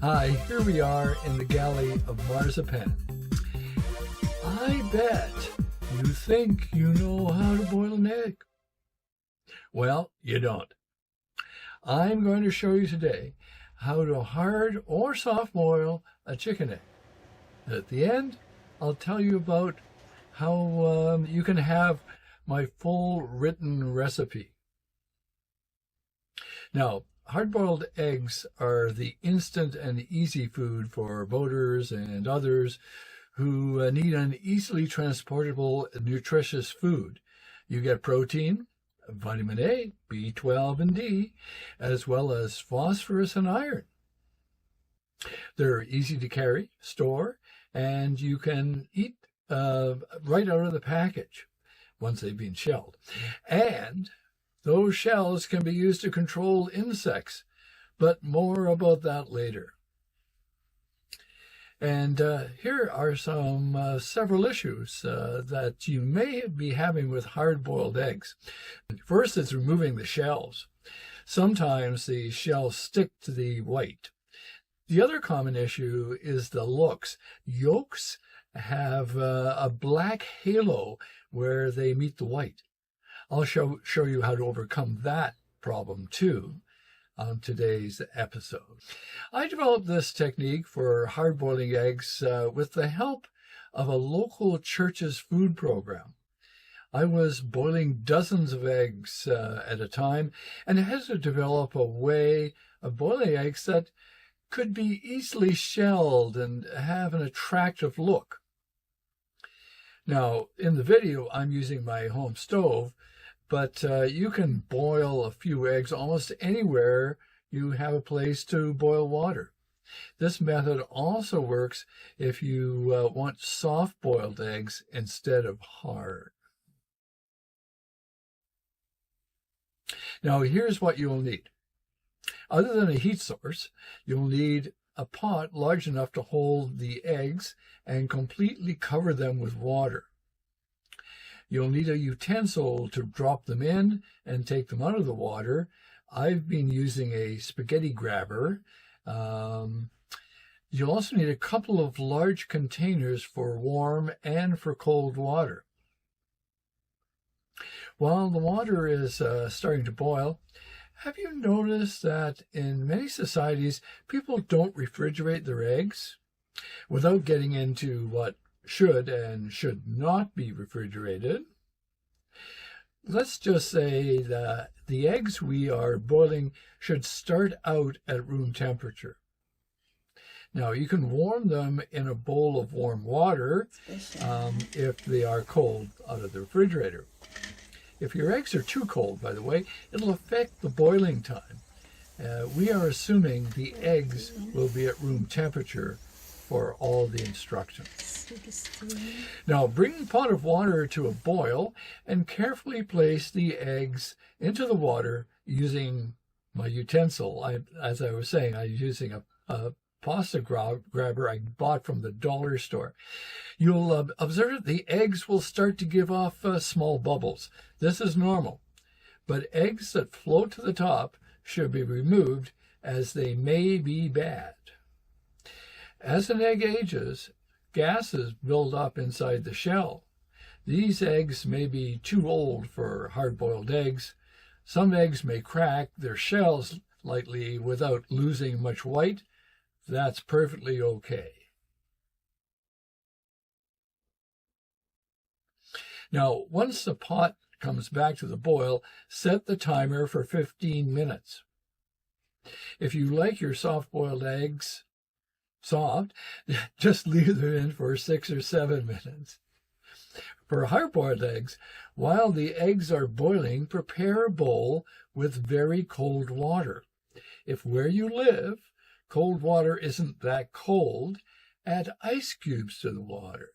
Hi, here we are in the galley of marzipan. I bet you think you know how to boil an egg. Well, you don't. I'm going to show you today how to hard or soft boil a chicken egg. At the end, I'll tell you about how you can have my full written recipe. Now, hard-boiled eggs are the instant and easy food for boaters and others who need an easily transportable, nutritious food. You get protein, vitamin A, B12 and D, as well as phosphorus and iron. They're easy to carry, store, and you can eat right out of the package once they've been shelled. And those shells can be used to control insects, but more about that later. And here are several issues that you may be having with hard-boiled eggs. First is removing the shells. Sometimes the shells stick to the white. The other common issue is the looks. Yolks have a black halo where they meet the white. I'll show you how to overcome that problem too on today's episode. I developed this technique for hard-boiling eggs with the help of a local church's food program. I was boiling dozens of eggs at a time and had to develop a way of boiling eggs that could be easily shelled and have an attractive look. Now, in the video, I'm using my home stove, but you can boil a few eggs almost anywhere you have a place to boil water. This method also works if you want soft-boiled eggs instead of hard. Now, here's what you'll need. Other than a heat source, you'll need a pot large enough to hold the eggs and completely cover them with water. You'll need a utensil to drop them in and take them out of the water. I've been using a spaghetti grabber. You'll also need a couple of large containers for warm and for cold water. While the water is starting to boil, have you noticed that in many societies, people don't refrigerate their eggs? Without getting into what should and should not be refrigerated, let's just say that the eggs we are boiling should start out at room temperature. Now, you can warm them in a bowl of warm water if they are cold out of the refrigerator. If your eggs are too cold, by the way, it'll affect the boiling time. We are assuming the eggs will be at room temperature for all the instructions. Now, bring the pot of water to a boil and carefully place the eggs into the water using my utensil. As I was saying, I'm using a pasta grabber I bought from the dollar store. You'll observe that the eggs will start to give off small bubbles. This is normal, but eggs that float to the top should be removed as they may be bad. As an egg ages, gases build up inside the shell. These eggs may be too old for hard-boiled eggs. Some eggs may crack their shells lightly without losing much white. That's perfectly okay. Now, once the pot comes back to the boil, set the timer for 15 minutes. If you like your soft-boiled eggs soft, just leave them in for 6 or 7 minutes. For hard-boiled eggs, while the eggs are boiling, prepare a bowl with very cold water. If where you live, cold water isn't that cold, add ice cubes to the water.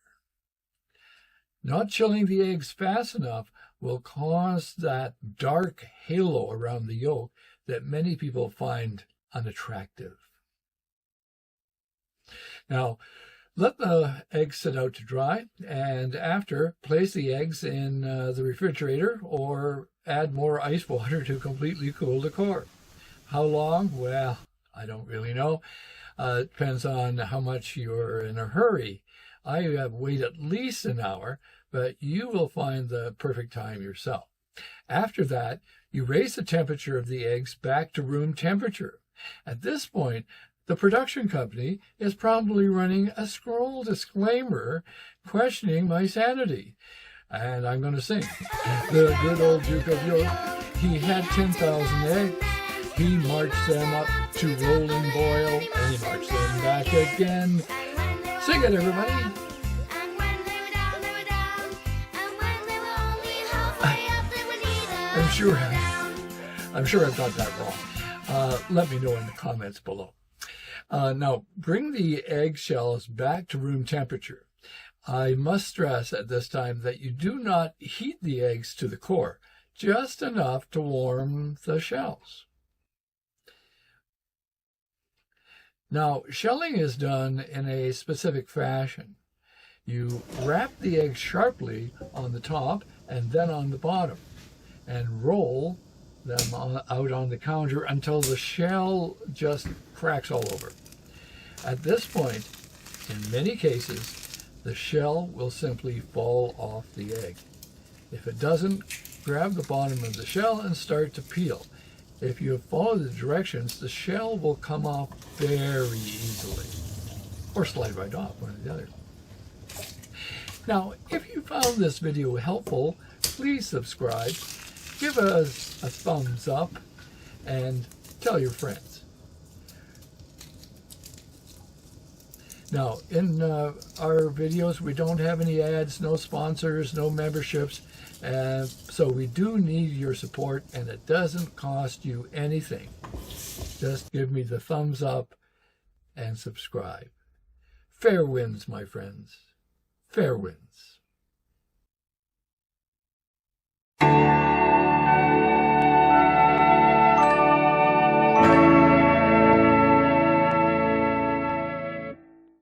Not chilling the eggs fast enough will cause that dark halo around the yolk that many people find unattractive. Now, let the eggs sit out to dry, and after, place the eggs in the refrigerator or add more ice water to completely cool the core. How long? Well, I don't really know. Depends on how much you're in a hurry. I have wait at least an hour, but you will find the perfect time yourself. After that, you raise the temperature of the eggs back to room temperature. At this point, the production company is probably running a scroll disclaimer questioning my sanity. And I'm going to sing. The good old Duke of York, he had 10,000 eggs. He marched them up to rolling boil, and he marched them back again. Sing it, everybody. I'm sure I've got that wrong. Let me know in the comments below. Now, bring the eggshells back to room temperature. I must stress at this time that you do not heat the eggs to the core, just enough to warm the shells. Now, shelling is done in a specific fashion. You wrap the eggs sharply on the top and then on the bottom, and roll them out on the counter until the shell just cracks all over. At this point, in many cases, the shell will simply fall off the egg. If it doesn't, grab the bottom of the shell and start to peel. If you follow the directions, the shell will come off very easily, or slide right off, one or the other. Now, if you found this video helpful, please subscribe, give us a thumbs up, and tell your friends. Now, in our videos, we don't have any ads, no sponsors, no memberships, so we do need your support, and it doesn't cost you anything. Just give me the thumbs up and subscribe. Fair winds, my friends. Fair winds.